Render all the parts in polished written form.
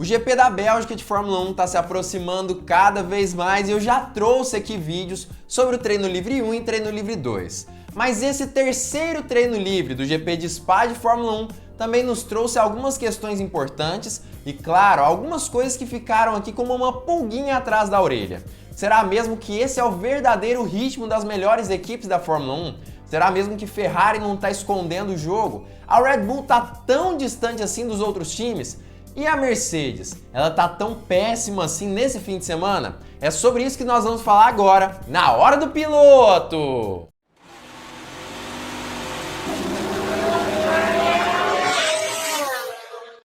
O GP da Bélgica de Fórmula 1 está se aproximando cada vez mais e eu já trouxe aqui vídeos sobre o treino livre 1 e treino livre 2. Mas esse terceiro treino livre do GP de Spa de Fórmula 1 também nos trouxe algumas questões importantes e, claro, algumas coisas que ficaram aqui como uma pulguinha atrás da orelha. Será mesmo que esse é o verdadeiro ritmo das melhores equipes da Fórmula 1? Será mesmo que Ferrari não está escondendo o jogo? A Red Bull está tão distante assim dos outros times? E a Mercedes, ela tá tão péssima assim nesse fim de semana? É sobre isso que nós vamos falar agora, na Hora do Piloto!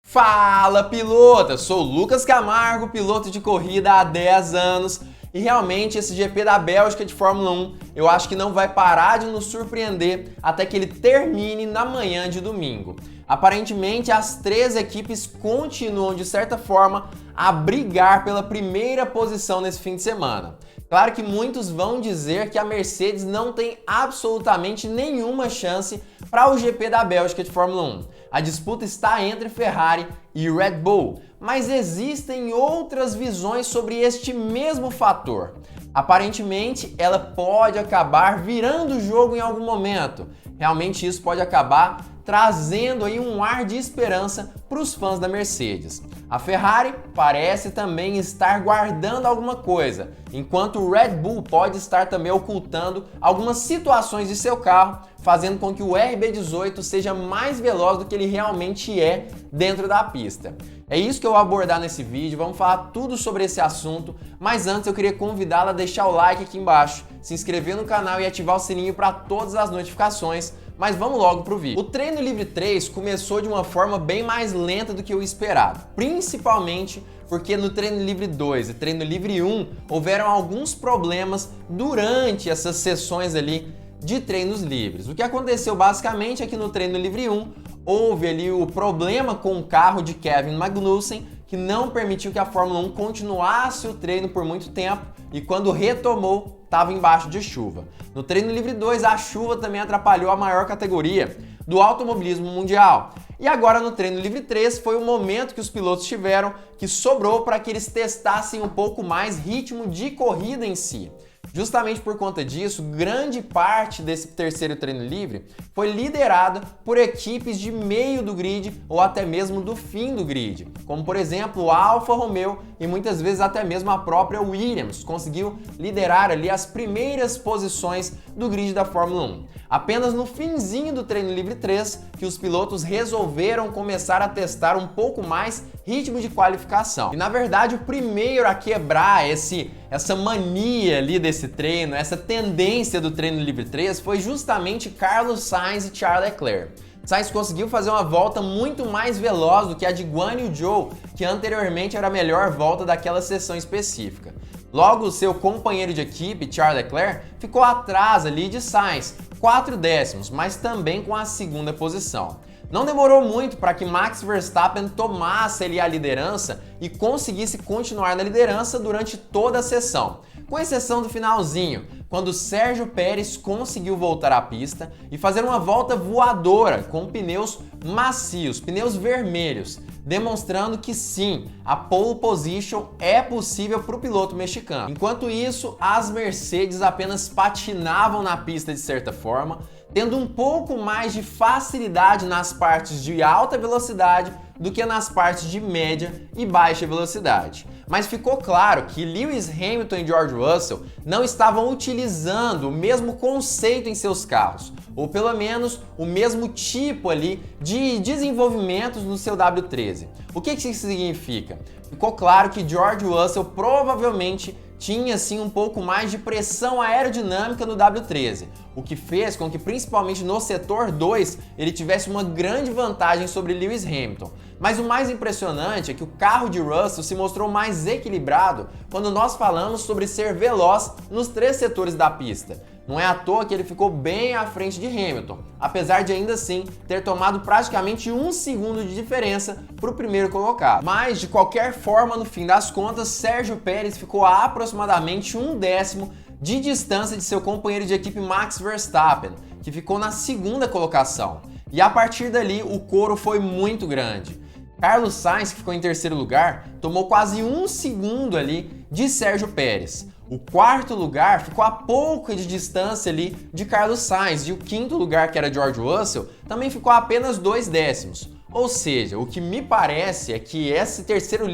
Fala, piloto! Eu sou o Lucas Camargo, piloto de corrida há 10 anos. E realmente esse GP da Bélgica de Fórmula 1, eu acho que não vai parar de nos surpreender até que ele termine na manhã de domingo. Aparentemente, as três equipes continuam, de certa forma, a brigar pela primeira posição nesse fim de semana. Claro que muitos vão dizer que a Mercedes não tem absolutamente nenhuma chance para o GP da Bélgica de Fórmula 1. A disputa está entre Ferrari e Red Bull, mas existem outras visões sobre este mesmo fator. Aparentemente, ela pode acabar virando o jogo em algum momento. Realmente isso pode acabar trazendo aí um ar de esperança para os fãs da Mercedes. A Ferrari parece também estar guardando alguma coisa, enquanto o Red Bull pode estar também ocultando algumas situações de seu carro, fazendo com que o RB18 seja mais veloz do que ele realmente é dentro da pista. É isso que eu vou abordar nesse vídeo, vamos falar tudo sobre esse assunto, mas antes eu queria convidá-la a deixar o like aqui embaixo, se inscrever no canal e ativar o sininho para todas as notificações. Mas vamos logo pro vídeo. O treino livre 3 começou de uma forma bem mais lenta do que o esperado, principalmente porque no treino livre 2 e treino livre 1 houveram alguns problemas durante essas sessões ali de treinos livres. O que aconteceu basicamente é que no treino livre 1 houve ali o problema com o carro de Kevin Magnussen, que não permitiu que a Fórmula 1 continuasse o treino por muito tempo e quando retomou, estava embaixo de chuva. No treino livre 2, a chuva também atrapalhou a maior categoria do automobilismo mundial. E agora no treino livre 3 foi o momento que os pilotos tiveram que sobrou para que eles testassem um pouco mais ritmo de corrida em si. Justamente por conta disso, grande parte desse terceiro treino livre foi liderada por equipes de meio do grid ou até mesmo do fim do grid, como por exemplo a Alfa Romeo e muitas vezes até mesmo a própria Williams conseguiu liderar ali as primeiras posições do grid da Fórmula 1. Apenas no finzinho do treino livre 3 que os pilotos resolveram começar a testar um pouco mais ritmo de qualificação. E na verdade o primeiro a quebrar essa mania ali desse treino, essa tendência do treino livre 3 foi justamente Carlos Sainz e Charles Leclerc. Sainz conseguiu fazer uma volta muito mais veloz do que a de Guan Yu Zhou, que anteriormente era a melhor volta daquela sessão específica. Logo, seu companheiro de equipe, Charles Leclerc, ficou atrás ali de Sainz, 4 décimos, mas também com a segunda posição. Não demorou muito para que Max Verstappen tomasse ali a liderança e conseguisse continuar na liderança durante toda a sessão, com exceção do finalzinho, quando Sérgio Pérez conseguiu voltar à pista e fazer uma volta voadora com pneus macios, pneus vermelhos, demonstrando que sim, a pole position é possível para o piloto mexicano. Enquanto isso, as Mercedes apenas patinavam na pista de certa forma, tendo um pouco mais de facilidade nas partes de alta velocidade do que nas partes de média e baixa velocidade. Mas ficou claro que Lewis Hamilton e George Russell não estavam utilizando o mesmo conceito em seus carros, ou pelo menos o mesmo tipo ali de desenvolvimentos no seu W13. O que isso significa? Ficou claro que George Russell provavelmente tinha sim um pouco mais de pressão aerodinâmica no W13, o que fez com que principalmente no setor 2 ele tivesse uma grande vantagem sobre Lewis Hamilton. Mas o mais impressionante é que o carro de Russell se mostrou mais equilibrado quando nós falamos sobre ser veloz nos 3 setores da pista. Não é à toa que ele ficou bem à frente de Hamilton, apesar de ainda assim ter tomado praticamente 1 segundo de diferença para o primeiro colocado. Mas, de qualquer forma, no fim das contas, Sérgio Pérez ficou a aproximadamente 1 décimo de distância de seu companheiro de equipe Max Verstappen, que ficou na segunda colocação. E a partir dali, o coro foi muito grande. Carlos Sainz, que ficou em terceiro lugar, tomou quase 1 segundo ali de Sérgio Pérez. O quarto lugar ficou a pouca de distância ali de Carlos Sainz, e o quinto lugar, que era George Russell, também ficou a apenas 2 décimos. Ou seja, o que me parece é que esse terceiro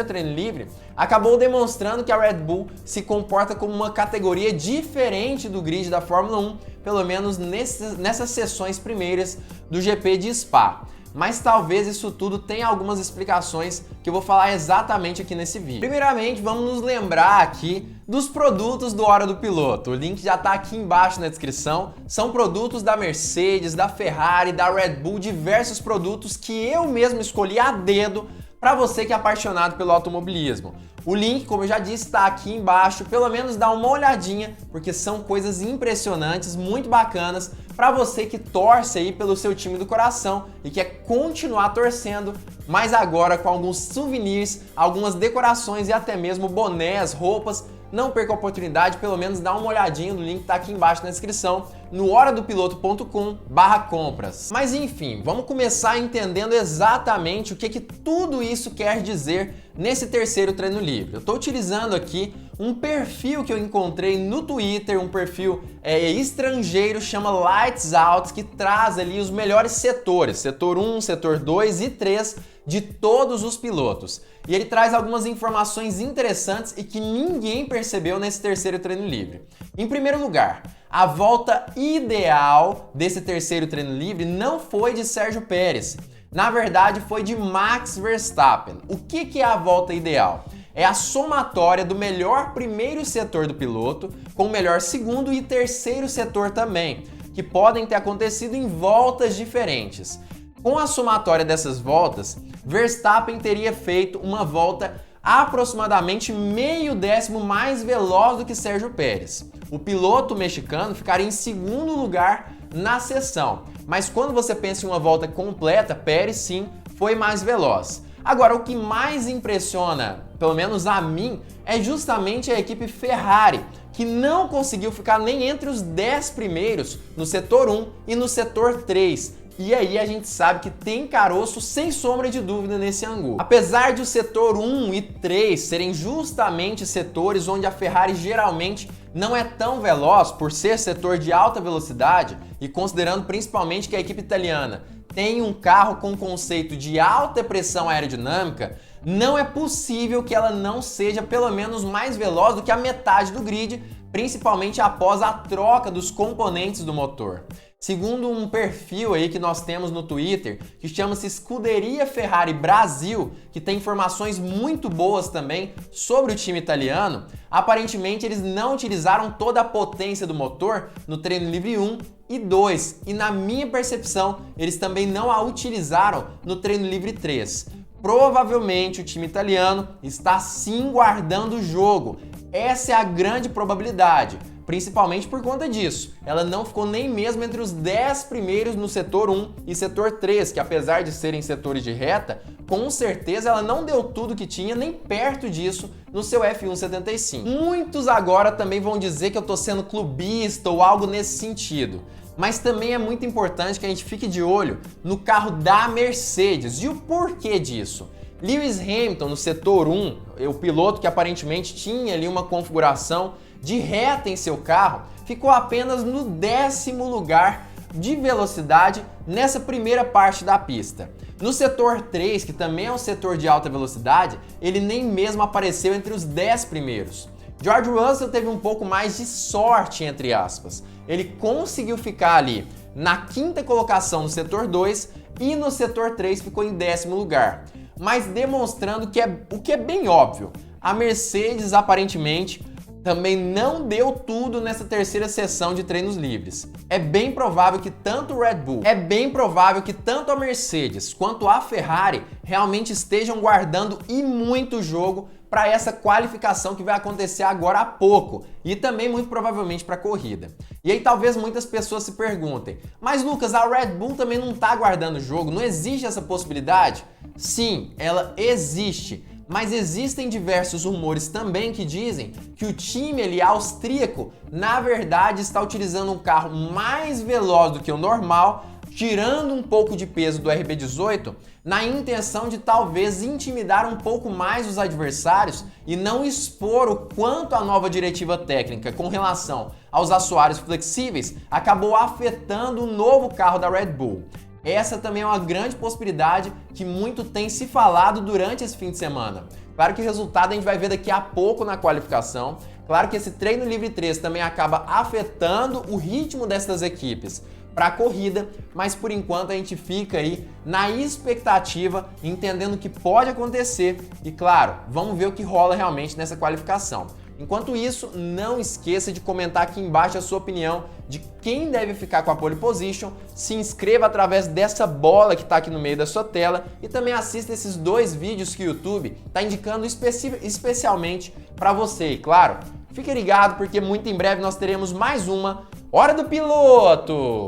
treino livre acabou demonstrando que a Red Bull se comporta como uma categoria diferente do grid da Fórmula 1, pelo menos nessas sessões primeiras do GP de Spa. Mas talvez isso tudo tenha algumas explicações que eu vou falar exatamente aqui nesse vídeo. Primeiramente, vamos nos lembrar aqui dos produtos do Hora do Piloto. O link já está aqui embaixo na descrição. São produtos da Mercedes, da Ferrari, da Red Bull, diversos produtos que eu mesmo escolhi a dedo para você que é apaixonado pelo automobilismo. O link, como eu já disse, está aqui embaixo, pelo menos dá uma olhadinha, porque são coisas impressionantes, muito bacanas, para você que torce aí pelo seu time do coração e quer continuar torcendo, mas agora com alguns souvenirs, algumas decorações e até mesmo bonés, roupas. Não perca a oportunidade, pelo menos dá uma olhadinha no link que tá aqui embaixo na descrição, no horadopiloto.com/compras. Mas enfim, vamos começar entendendo exatamente o que tudo isso quer dizer nesse terceiro treino livre. Eu estou utilizando aqui um perfil que eu encontrei no Twitter, um perfil estrangeiro, chama Lights Out, que traz ali os melhores setores, setor 1, setor 2 e 3 de todos os pilotos. E ele traz algumas informações interessantes e que ninguém percebeu nesse terceiro treino livre. Em primeiro lugar, a volta ideal desse terceiro treino livre não foi de Sérgio Pérez. Na verdade, foi de Max Verstappen. O que é a volta ideal? É a somatória do melhor primeiro setor do piloto com o melhor segundo e terceiro setor também, que podem ter acontecido em voltas diferentes. Com a somatória dessas voltas, Verstappen teria feito uma volta aproximadamente meio décimo mais veloz do que Sérgio Pérez. O piloto mexicano ficaria em segundo lugar na sessão, mas quando você pensa em uma volta completa, Pérez sim foi mais veloz. Agora, o que mais impressiona, pelo menos a mim, é justamente a equipe Ferrari, que não conseguiu ficar nem entre os 10 primeiros no setor 1 e no setor 3. E aí a gente sabe que tem caroço sem sombra de dúvida nesse angu. Apesar de o setor 1 e 3 serem justamente setores onde a Ferrari geralmente não é tão veloz por ser setor de alta velocidade e considerando principalmente que a equipe italiana tem um carro com conceito de alta pressão aerodinâmica, não é possível que ela não seja pelo menos mais veloz do que a metade do grid, principalmente após a troca dos componentes do motor. Segundo um perfil aí que nós temos no Twitter, que chama-se Scuderia Ferrari Brasil, que tem informações muito boas também sobre o time italiano, aparentemente eles não utilizaram toda a potência do motor no treino livre 1 e 2, e na minha percepção, eles também não a utilizaram no treino livre 3. Provavelmente o time italiano está sim guardando o jogo. Essa é a grande probabilidade, principalmente por conta disso. Ela não ficou nem mesmo entre os 10 primeiros no setor 1 e setor 3, que apesar de serem setores de reta, com certeza ela não deu tudo que tinha, nem perto disso, no seu F1 75. Muitos agora também vão dizer que eu tô sendo clubista ou algo nesse sentido. Mas também é muito importante que a gente fique de olho no carro da Mercedes. E o porquê disso? Lewis Hamilton no setor 1, o piloto que aparentemente tinha ali uma configuração de reta em seu carro, ficou apenas no 10º lugar de velocidade nessa primeira parte da pista. No setor 3, que também é um setor de alta velocidade, ele nem mesmo apareceu entre os 10 primeiros. George Russell teve um pouco mais de sorte, entre aspas. Ele conseguiu ficar ali na 5ª colocação no setor 2 e no setor 3 ficou em 10º lugar. Mas demonstrando que o que é bem óbvio, a Mercedes aparentemente também não deu tudo nessa terceira sessão de treinos livres. É bem provável que tanto o Red Bull, a Mercedes quanto a Ferrari realmente estejam guardando e muito jogo para essa qualificação que vai acontecer agora há pouco e também muito provavelmente para a corrida. E aí talvez muitas pessoas se perguntem, mas Lucas, a Red Bull também não está guardando jogo, não existe essa possibilidade? Sim, ela existe. Mas existem diversos rumores também que dizem que o time ali austríaco, na verdade, está utilizando um carro mais veloz do que o normal, tirando um pouco de peso do RB18, na intenção de talvez intimidar um pouco mais os adversários e não expor o quanto a nova diretiva técnica com relação aos assoalhos flexíveis acabou afetando o novo carro da Red Bull. Essa também é uma grande possibilidade que muito tem se falado durante esse fim de semana. Claro que o resultado a gente vai ver daqui a pouco na qualificação. Claro que esse treino livre 3 também acaba afetando o ritmo dessas equipes para a corrida, mas por enquanto a gente fica aí na expectativa, entendendo o que pode acontecer e claro, vamos ver o que rola realmente nessa qualificação. Enquanto isso, não esqueça de comentar aqui embaixo a sua opinião de quem deve ficar com a pole position, se inscreva através dessa bola que está aqui no meio da sua tela e também assista esses 2 vídeos que o YouTube está indicando especialmente para você. E claro, fique ligado porque muito em breve nós teremos mais uma Hora do Piloto!